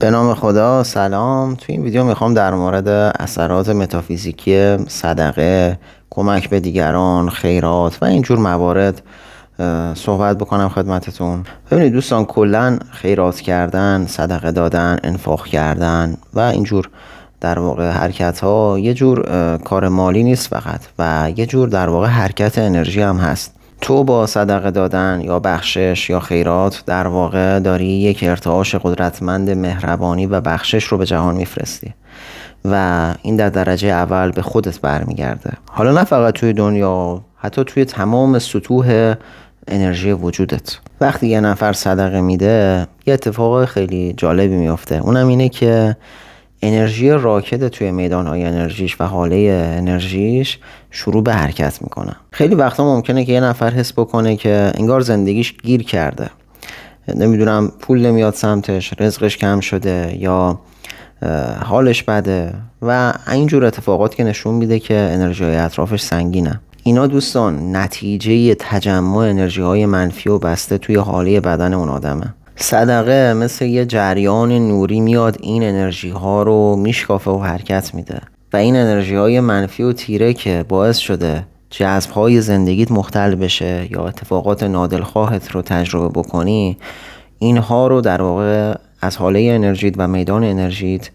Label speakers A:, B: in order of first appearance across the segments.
A: به نام خدا. سلام. تو این ویدیو میخوام در مورد اثرات متافیزیکی صدقه، کمک به دیگران، خیرات و اینجور موارد صحبت بکنم خدمتتون. ببینید دوستان، کلا خیرات کردن، صدقه دادن، انفاق کردن و اینجور در واقع حرکت ها یه جور کار مالی نیست فقط، و یه جور در واقع حرکت انرژی هم هست. تو با صدقه دادن یا بخشش یا خیرات در واقع داری یک ارتعاش قدرتمند مهربانی و بخشش رو به جهان میفرستی و این در درجه اول به خودت برمیگرده. حالا نه فقط توی دنیا، حتی توی تمام سطوح انرژی وجودت. وقتی یه نفر صدقه میده یه اتفاق خیلی جالبی میفته، اونم اینه که انرژی راکد توی میدانهای انرژیش و حاله انرژیش شروع به حرکت میکنه. خیلی وقتا ممکنه که یه نفر حس بکنه که انگار زندگیش گیر کرده، نمیدونم پول نمیاد سمتش، رزقش کم شده یا حالش بده و اینجور اتفاقات که نشون میده که انرژی های اطرافش سنگینه. اینا دوستان نتیجه تجمع انرژی های منفی و بسته توی حاله بدن اون آدمه. صدقه مثل یه جریان نوری میاد، این انرژی ها رو میشکافه و حرکت میده و این انرژی های منفی و تیره که باعث شده جذب های زندگیت مختل بشه یا اتفاقات نادلخواهت رو تجربه بکنی، اینها رو در واقع از حاله انرژیت و میدان انرژیت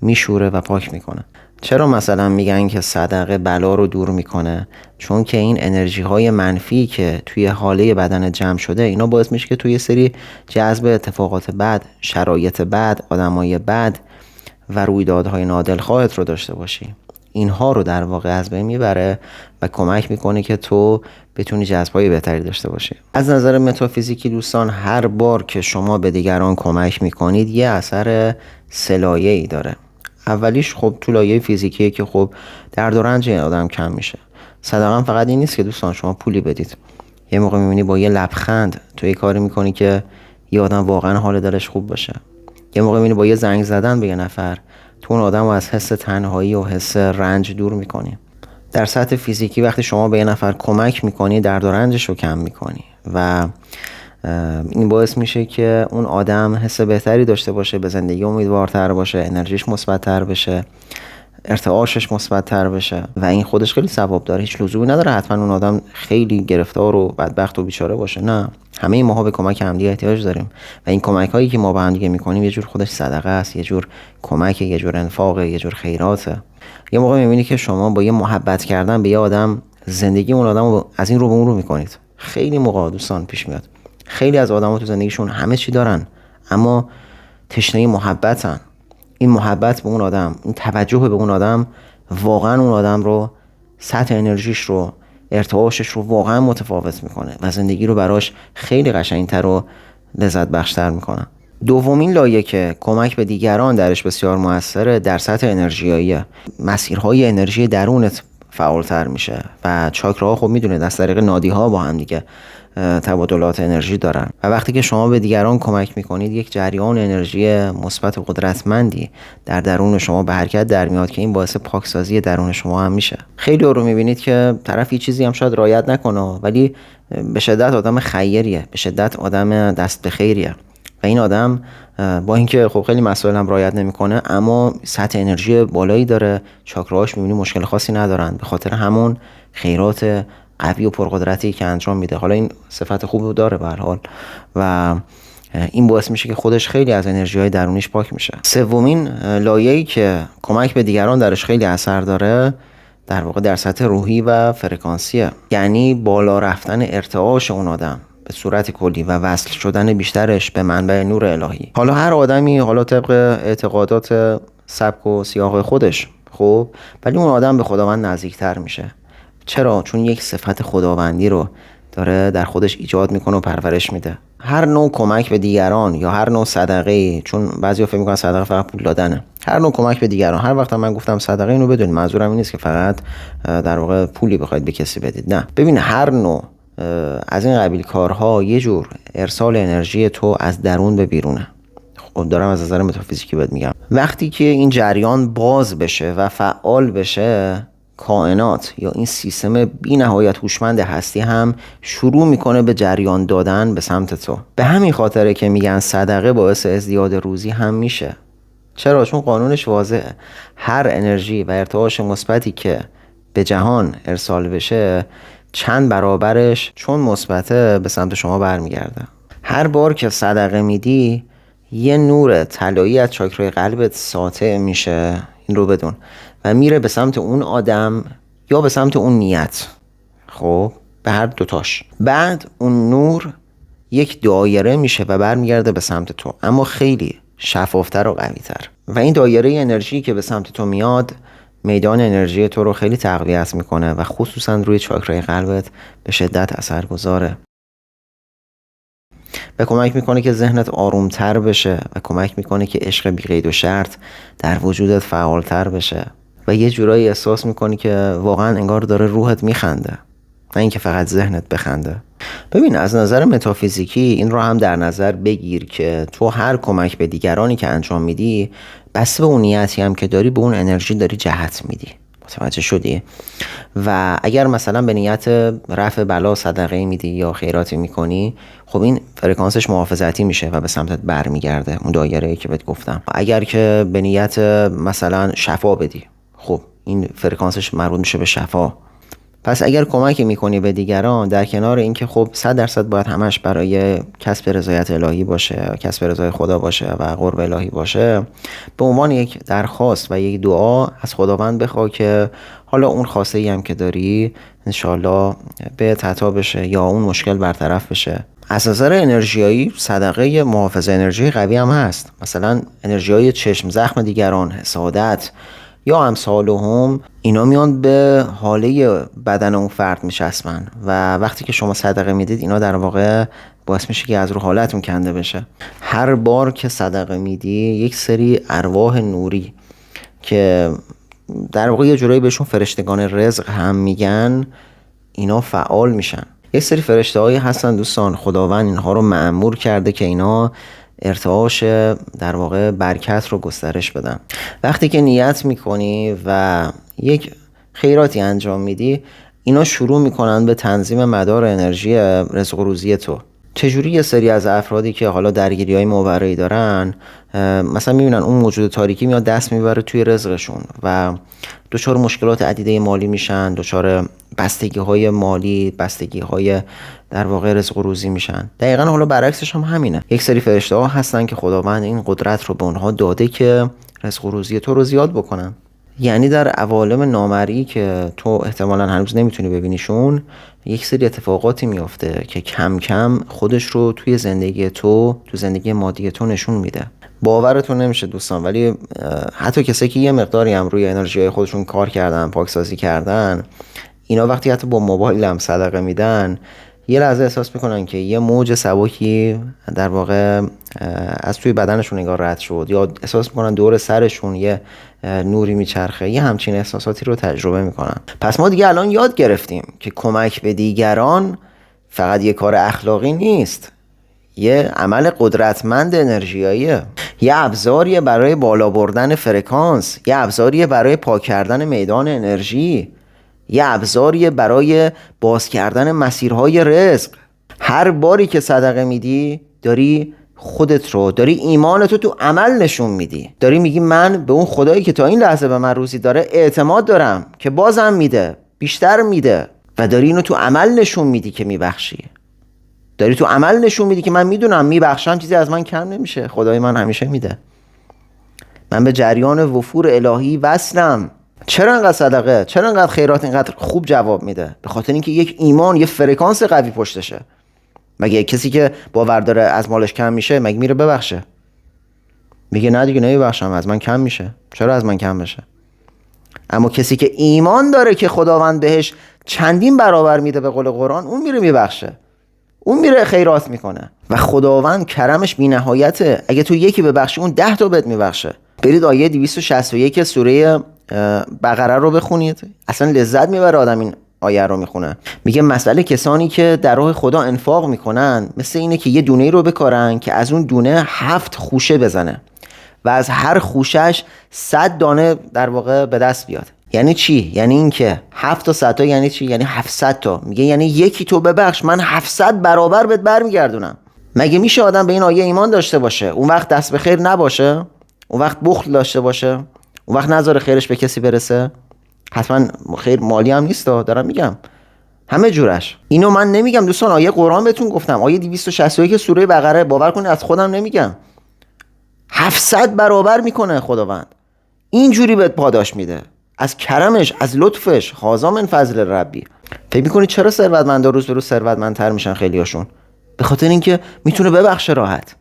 A: میشوره و پاک میکنه. چرا مثلا میگن که صدقه بلا رو دور میکنه؟ چون که این انرژی های منفی که توی حاله بدن جمع شده، اینا باعث میشه که توی سری جذب اتفاقات بد، شرایط بد، آدمای بد و رویدادهای نادلخواهت رو داشته باشی. اینها رو در واقع از بین میبره و کمک میکنه که تو بتونی جذبهای بهتری داشته باشی. از نظر متافیزیکی دوستان، هر بار که شما به دیگران کمک میکنید یه اثر سه‌لایه‌ای داره. اولیش خب تو لایه فیزیکیه که خب درد و رنج این آدم کم میشه. صدقه فقط این نیست که دوستان شما پولی بدید. یه موقع میبینی با یه لبخند تو یه کاری میکنی که یه آدم واقعا حال دلش خوب باشه. یه موقع میبینی با یه زنگ زدن به یه نفر تو اون آدم رو از حس تنهایی و حس رنج دور میکنی. در سطح فیزیکی وقتی شما به یه نفر کمک میکنی درد و رنجش رو کم میکنی و این باعث میشه که اون آدم حس بهتری داشته باشه، به زندگی امیدوارتر باشه، انرژیش مثبت‌تر بشه، ارتعاشش مثبت‌تر بشه و این خودش خیلی ثواب داره. هیچ لزومی نداره حتما اون آدم خیلی گرفتار و بدبخت و بیچاره باشه. نه، همه ماها به کمک همدیگه احتیاج داریم و این کمک هایی که ما به همدیگه میکنیم یه جور خودش صدقه است، یه جور کمک، یه جور انفاق، یه جور خیراته. یه موقع میبینی که شما با یه محبت کردن به یه آدم زندگی اون آدم رو از این رو به اون رو میکنید. خیلی موقع دوستان پیش میاد خیلی از آدم‌ها تو زندگیشون همه چی دارن اما تشنه محبتن. این محبت به اون آدم، این توجه به اون آدم واقعا اون آدم رو، سطح انرژیش رو، ارتعاشش رو واقعا متفاوت میکنه و زندگی رو براش خیلی قشنگتر و لذت بخشتر میکنه. دومین لایه که کمک به دیگران درش بسیار موثره در سطح انرژیاییه. مسیرهای انرژی درونت فعالتر میشه و چاکراها خب میدونید از طریق نادیها با هم دیگه تبادلات انرژی دارن و وقتی که شما به دیگران کمک میکنید یک جریان انرژی مثبت و قدرتمندی در درون شما به حرکت در میاد که این باعث پاکسازی درون شما هم میشه. خیلی رو میبینید که طرف یه چیزی هم شاید رعایت نکنه ولی به شدت آدم خیریه، به شدت آدم دست به خیریه و این آدم با اینکه خب خیلی مسائل هم رعایت نمیکنه اما سطح انرژی بالایی داره، چاکراهاش میبینی مشکل خاصی ندارن به خاطر همون خیرات قوی و پرقدرتی که انجام میده. حالا این صفت خوبی داره به هر حال و این باعث میشه که خودش خیلی از انرژی های درونیش پاک میشه. سومین لایه‌ای که کمک به دیگران درش خیلی اثر داره در واقع در سطح روحی و فرکانسیه، یعنی بالا رفتن ارتعاش اون آدم به صورت کلی و وصل شدن بیشترش به منبع نور الهی. حالا هر آدمی حالا طبق اعتقادات سبک و سیاق خودش خب، ولی اون آدم به خداوند نزدیکتر میشه. چرا؟ چون یک صفت خداوندی رو داره در خودش ایجاد میکنه و پرورش میده. هر نوع کمک به دیگران یا هر نوع صدقه، چون بعضیا فکر میکنن صدقه فقط پول دادنه، هر نوع کمک به دیگران، هر وقت من گفتم صدقه اینو بدون منظورم این نیست که فقط در واقع پولی بخواید به کسی بدید. نه، ببین هر نوع از این قبیل کارها یه جور ارسال انرژی تو از درون به بیرونه. خب دارم از نظر متافیزیکی بهت میگم. وقتی که این جریان باز بشه و فعال بشه، کائنات یا این سیستم بی نهایت هوشمند هستی هم شروع میکنه به جریان دادن به سمت تو. به همین خاطره که میگن صدقه باعث ازدیاد روزی هم میشه. چرا؟ چون قانونش واضحه. هر انرژی و ارتعاش مثبتی که به جهان ارسال بشه چند برابرش چون مثبته به سمت شما برمیگرده. هر بار که صدقه میدی یه نور طلایی از چاکرای قلبت ساطع میشه، این رو بدون، و میره به سمت اون آدم یا به سمت اون نیت. خب به هر دوتاش. بعد اون نور یک دایره میشه و برمیگرده به سمت تو، اما خیلی شفافتر و قوی‌تر. و این دایره انرژی که به سمت تو میاد میدان انرژی تو رو خیلی تقویت میکنه و خصوصا روی چاکرای قلبت به شدت اثر گذاره و کمک میکنه که ذهنت آرومتر بشه و کمک میکنه که عشق بی قید و شرط در وجودت فعالتر بشه و یه جورایی احساس میکنی که واقعا انگار داره روحت میخنده، نه اینکه فقط ذهنت بخنده. ببین، از نظر متافیزیکی این رو هم در نظر بگیر که تو هر کمک به دیگرانی که انجام میدی بسته به اون نیتی هم که داری به اون انرژی داری جهت میدی. متوجه شدی؟ و اگر مثلا به نیت رفع بلا صدقه میدی یا خیراتی میکنی، خب این فرکانسش محافظتی میشه و به سمتت برمیگرده، اون دایره‌ای که بهت گفتم. اگر که به نیت مثلا شفا بدی، خب این فرکانسش مربوط میشه به شفا. پس اگر کمک میکنی به دیگران، در کنار اینکه خب 100% باید همش برای کسب رضایت الهی باشه، کسب رضای خدا باشه و قرب الهی باشه، به عنوان یک درخواست و یک دعا از خداوند بخواه که حالا اون خواسته ای هم که داری انشالله به عطا بشه یا اون مشکل برطرف بشه. از نظر انرژیایی صدقه محافظ انرژی قوی هم هست. مثلا انرژیای چشم زخم دیگران، حسادت یا امثالهم، اینا میان به حاله بدن اون فرد میچسبن و وقتی که شما صدقه میدید اینا در واقع باعث میشه که از رو حالتون کنده بشه. هر بار که صدقه میدی یک سری ارواح نوری که در واقع یه جورایی بهشون فرشتگان رزق هم میگن، اینا فعال میشن. یک سری فرشته هایی هستن دوستان، خداوند اینها رو مأمور کرده که اینا ارتعاش در واقع برکت رو گسترش بدن. وقتی که نیت میکنی و یک خیراتی انجام میدی، اینا شروع میکنن به تنظیم مدار انرژی رزق و روزی تو. چجوری یه سری از افرادی که حالا درگیری های مبره‌ای دارن، مثلا میبینن اون موجود تاریکی میاد دست میبره توی رزقشون و دچار مشکلات عدیده مالی میشن، دچار بستگی های مالی، بستگی های در واقع رزق و روزی میشن. دقیقا حالا برعکسش هم همینه. یک سری فرشته ها هستن که خداوند این قدرت رو به اونها داده که رزق و روزی تو رو زیاد بکنن. یعنی در عوالم نامرئی که تو احتمالاً هنوز نمیتونی ببینیشون، یک سری اتفاقاتی میافته که کم کم خودش رو توی زندگی تو زندگی مادی تو نشون میده. باورتون نمیشه دوستان، ولی حتی کسایی که یه مقداری هم روی انرژی خودشون کار کردن، پاکسازی کردن، اینا وقتی حتی با موبایل هم صدقه میدن، یه لحظه احساس میکنن که یه موج سبکی در واقع از توی بدنشون نگاه رد شد، یا احساس میکنن دور سرشون یه نوری میچرخه. یه همچین احساساتی رو تجربه میکنن. پس ما دیگه الان یاد گرفتیم که کمک به دیگران فقط یه کار اخلاقی نیست، یه عمل قدرتمند انرژیاییه، یه ابزاریه برای بالا بردن فرکانس، یه ابزاریه برای پاک کردن میدان انرژی، یه ابزاریه برای باز کردن مسیرهای رزق. هر باری که صدقه میدی داری خودت رو، داری ایمانتو تو عمل نشون میدی. داری میگی من به اون خدایی که تا این لحظه به من روزی داره اعتماد دارم که بازم میده، بیشتر میده، و داری اینو تو عمل نشون میدی که میبخشی. داری تو عمل نشون میدی که من میدونم میبخشم، چیزی از من کم نمیشه، خدای من همیشه میده، من به جریان وفور الهی وصلم. چرا انقدر صدقه، چرا انقدر خیرات اینقدر خوب جواب میده؟ به خاطر اینکه یک ایمان، یه فرکانس قوی پشتشه. مگه کسی که باور داره از مالش کم میشه مگه میره ببخشه؟ میگه نه دیگه نمیبخشم، از من کم میشه، چرا از من کم بشه؟ اما کسی که ایمان داره که خداوند بهش چندین برابر میده به قول قرآن، اون میره میبخشه، اون میره خیرات میکنه و خداوند کرمش بی نهایته. اگه تو یکی ببخشی اون 10 تا بهت میبخشه. برید آیه 261 سوره بقره رو بخونید، اصلا لذت میبره آدم این آیه رو میخونه. میگه مسئله کسانی که در راه خدا انفاق میکنن مثل اینه که یه دونه رو بکارن که از اون دونه 7 خوشه بزنه و از هر خوشش 100 دانه در واقع به دست بیاد. یعنی چی؟ یعنی این که 7 تا 100 تا یعنی چی؟ یعنی 700 تا. میگه یعنی یکی تو ببخش من 700 برابر بهت برمیگردونم. مگه میشه آدم به این آیه ایمان داشته باشه اون وقت دست به خیر نباشه؟ اون وقت بخل داشته باشه، اون وقت نذاره خیرش به کسی برسه. حتما خیر مالی هم نیست، دارم میگم همه جورش. اینو من نمیگم دوستان، آیه قرآن بهتون گفتم، آیه 261 سوره بقره، باور کنید از خودم نمیگم. 700 برابر میکنه خداوند، اینجوری بهت پاداش میده از کرمش، از لطفش. هذا من فضل ربی. فکر میکنید چرا ثروتمندا روز به روز ثروتمندتر میشن خیلیاشون؟ به خاطر اینکه میتونه ببخشه راحت.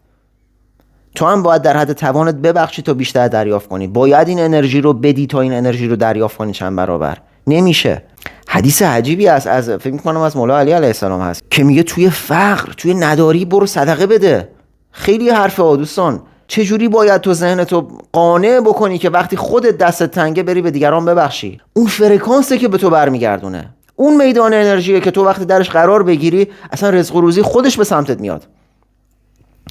A: تو هم باید در حد توانت ببخشی تا بیشتر دریافت کنی. باید این انرژی رو بدی تا این انرژی رو دریافت کنی چند برابر. نمیشه. حدیث عجیبی است از فکر میکنم از مولا علی علیه السلام هست که میگه توی فقر، توی نداری برو صدقه بده. خیلی حرفه دوستان. چجوری باید تو ذهنتو قانع بکنی که وقتی خودت دستت تنگه بری به دیگران ببخشی؟ اون فرکانسه که به تو برمیگردونه، اون میدان انرژیه که تو وقتی درش قرار بگیری اصلا رزق و روزی خودش به سمتت میاد،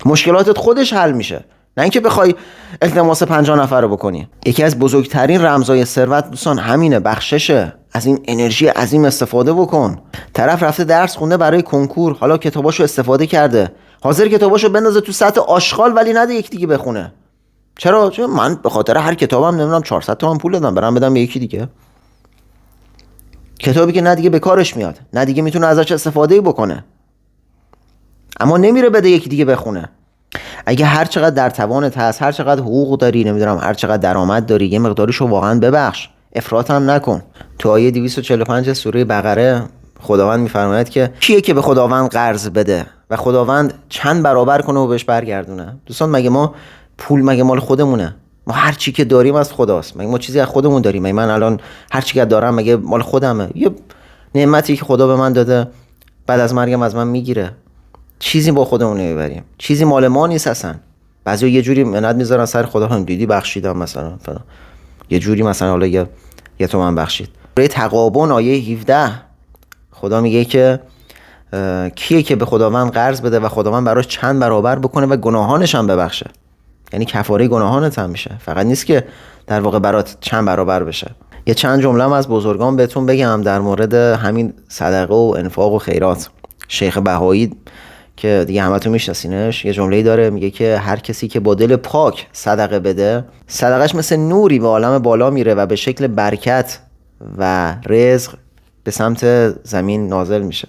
A: مشکلاتت خودش حل میشه، نه اینکه بخوای التماس 50 نفر رو بکنی. یکی از بزرگترین رمزای ثروت دوستان همینه، بخششه. از این انرژی عظیم استفاده بکن. طرف رفته درس خونده برای کنکور، حالا کتاباشو استفاده کرده، حاضر کتاباشو بندازه تو سطح آشغال ولی نده یکی دیگه بخونه. چرا من به خاطر هر کتابم نمیدونم 400 تومن پول دادم برام بدم به یکی دیگه؟ کتابی که نه دیگه به کارش میاد، نه دیگه میتونه ازش استفاده بکنه، اما نمیره بده یکی دیگه بخونه. اگه هر چقدر در توانت هست، هر چقدر حقوق داری، نمیدونم هر چقدر درآمد داری، یه مقداریشو واقعا ببخش، افراط هم نکن. تو آیه 245 سوره بقره خداوند میفرماید که کیه که به خداوند قرض بده و خداوند چند برابر کنه و بهش برگردونه. دوستان مگه ما پول مگه مال خودمونه؟ ما هر چی که داریم از خداست. مگه ما چیزی از خودمون داریم؟ مگه من الان هر چی که دارم مگه مال خودمه؟ یه نعمتی که خدا به من داده بعد از مرگم از من میگیره. چیزی با خودمون نمیبریم، چیزی مال ما نیست اصلا. بعضی یه جوری منت میذارن سر خدا، هم دیدی بخشیدم مثلا فلان، یه جوری مثلا حالا یه تومن بخشید. سوره تغابن آیه 17 خدا میگه که کیه که به خداوند قرض بده و خداوند براش چند برابر بکنه و گناهانش هم ببخشه. یعنی کفاره گناهانت هم میشه، فقط نیست که در واقع برات چند برابر بشه. یه چند جمله از بزرگان بهتون بگم در مورد همین صدقه و انفاق و خیرات. شیخ بهایی که دیگه همتون میشناسینش یه جمله‌ای داره، میگه که هر کسی که با دل پاک صدقه بده، صدقش مثل نوری به عالم بالا میره و به شکل برکت و رزق به سمت زمین نازل میشه.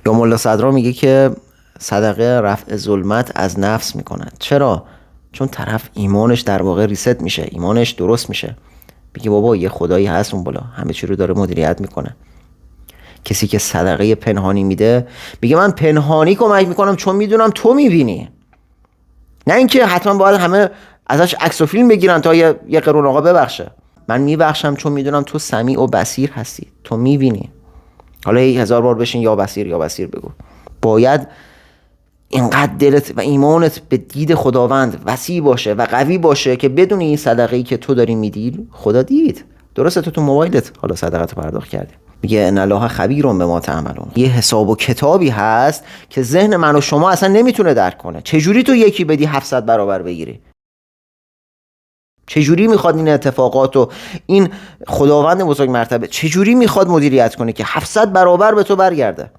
A: یا ملا صدرا میگه که صدقه رفع ظلمت از نفس میکنه. چرا؟ چون طرف ایمانش در واقع ریست میشه، ایمانش درست میشه، میگه بابا یه خدایی هست اون بالا همه چی رو داره مدیریت میکنه. کسی که صدقه پنهانی میده میگه من پنهانی کمک میکنم چون میدونم تو میبینی، نه اینکه حتما باید همه ازش عکس و فیلم بگیرن تا یه قرون آقا ببخشه. من میبخشم چون میدونم تو سمیع و بصیر هستی، تو میبینی. حالا 1000 بار بشین یا بصیر یا بصیر بگو. باید اینقدر دلت و ایمانت به دید خداوند وسیع باشه و قوی باشه که بدونی این صدقه‌ای که تو داری میدی خدا دید. درسته تو موبایلت حالا صدقه تو پرداخت کردی، میگه ان الله خبیر بما تعملون. یه حساب و کتابی هست که ذهن من و شما اصلا نمیتونه درک کنه. چجوری تو یکی بدی 700 برابر بگیری؟ چجوری میخواد این اتفاقات و این خداوند بزرگ مرتبه چجوری میخواد مدیریت کنه که 700 برابر به تو برگرده؟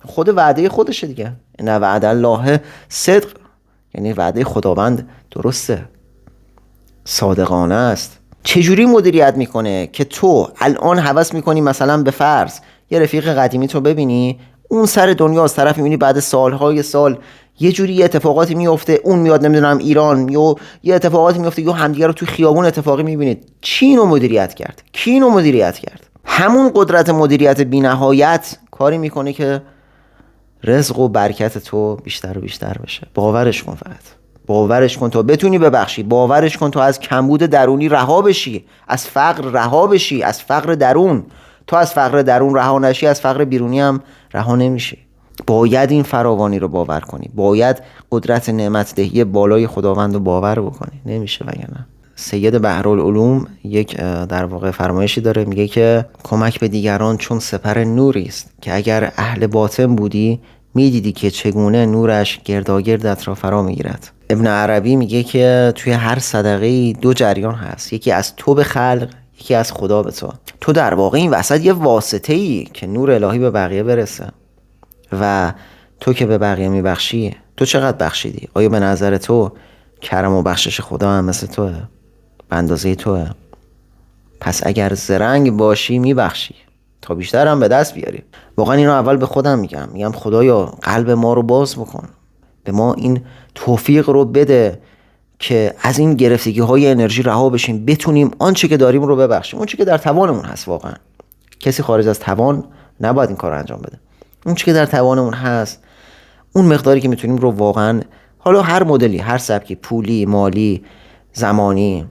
A: خود وعده خودشه دیگه. ان وعد الله صدق، یعنی وعده خداوند درسته، صادقانه است. چجوری مدیریت میکنه که تو الان هوس میکنی مثلا به فرض یه رفیق قدیمی تو ببینی اون سر دنیا، از طرف میبینی بعد سالهای سال یه جوری یه اتفاقاتی میفته، اون میاد نمیدونم ایران، یا یه اتفاقاتی میفته یا همدیگه رو تو خیابون اتفاقی میبینید. کی اینو مدیریت کرد؟ کی اینو مدیریت کرد؟ همون قدرت مدیریت بی‌نهایت کاری میکنه که رزق و برکت تو بیشتر و بیشتر بشه. باورش کن، فقط باورش کن تا بتونی ببخشی. باورش کن تا از کمبود درونی رها بشی، از فقر رها بشی، از فقر درون. تو از فقر درون رها نشی از فقر بیرونی هم رها نمیشی. باید این فراوانی رو باور کنی، باید قدرت نعمت دهی بالای خداوند رو باور بکنی، نمیشه وگرنه. سید بحرالعلوم یک در واقع فرمایشی داره، میگه که کمک به دیگران چون سپر نوری است که اگر اهل باطن بودی میدیدی که چگونه نورش گرداگردت را فرا میگیرد. ابن عربی میگه که توی هر صدقه 2 جریان هست، یکی از تو به خلق، یکی از خدا به تو. تو در واقع این وسط یه واسطه‌ای که نور الهی به بقیه برسه. و تو که به بقیه میبخشی، تو چقدر بخشیدی؟ آیا به نظر تو کرم و بخشش خدا هم مثل توه، به اندازه توه. پس اگر زرنگ باشی میبخشی تا بیشتر هم به دست بیاری. واقعا اینو اول به خودم میگم خدایا قلب ما رو باز بکن، به ما این توفیق رو بده که از این گرفتگی های انرژی رها بشیم، بتونیم آنچه که داریم رو ببخشیم، اون چه که در توانمون هست. واقعا کسی خارج از توان نباید این کار رو انجام بده. اون چه که در توانمون هست، اون مقداری که میتونیم رو واقعا، حالا هر مدلی، هر سبکی، پولی، مالی، زمانی،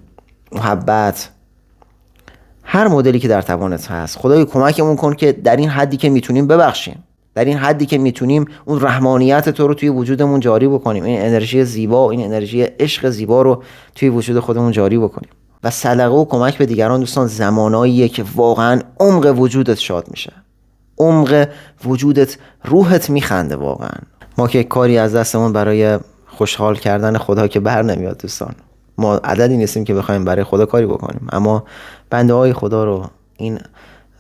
A: محبت، هر مدلی که در توانت هست، خدای کمکمون کن که در این حدی که میتونیم ببخشیم، در این حدی که میتونیم اون رحمانیت تو رو توی وجودمون جاری بکنیم، این انرژی زیبا، این انرژی عشق زیبا رو توی وجود خودمون جاری بکنیم. و صدقه و کمک به دیگران دوستان زماناییه که واقعا عمق وجودت شاد میشه، عمق وجودت، روحت میخنده. واقعا ما که کاری از دستمون برای خوشحال کردن خدا که بر نمیاد دوستان. ما عددی نیستیم که بخوایم برای خدا کاری بکنیم، اما بنده های خدا رو، این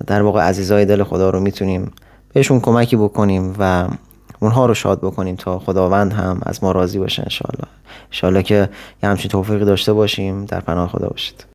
A: در واقع عزیزای دل خدا رو میتونیم بهشون کمکی بکنیم و اونها رو شاد بکنیم تا خداوند هم از ما راضی باشه. انشالله که یه همچین توفیقی داشته باشیم. در پناه خدا باشید.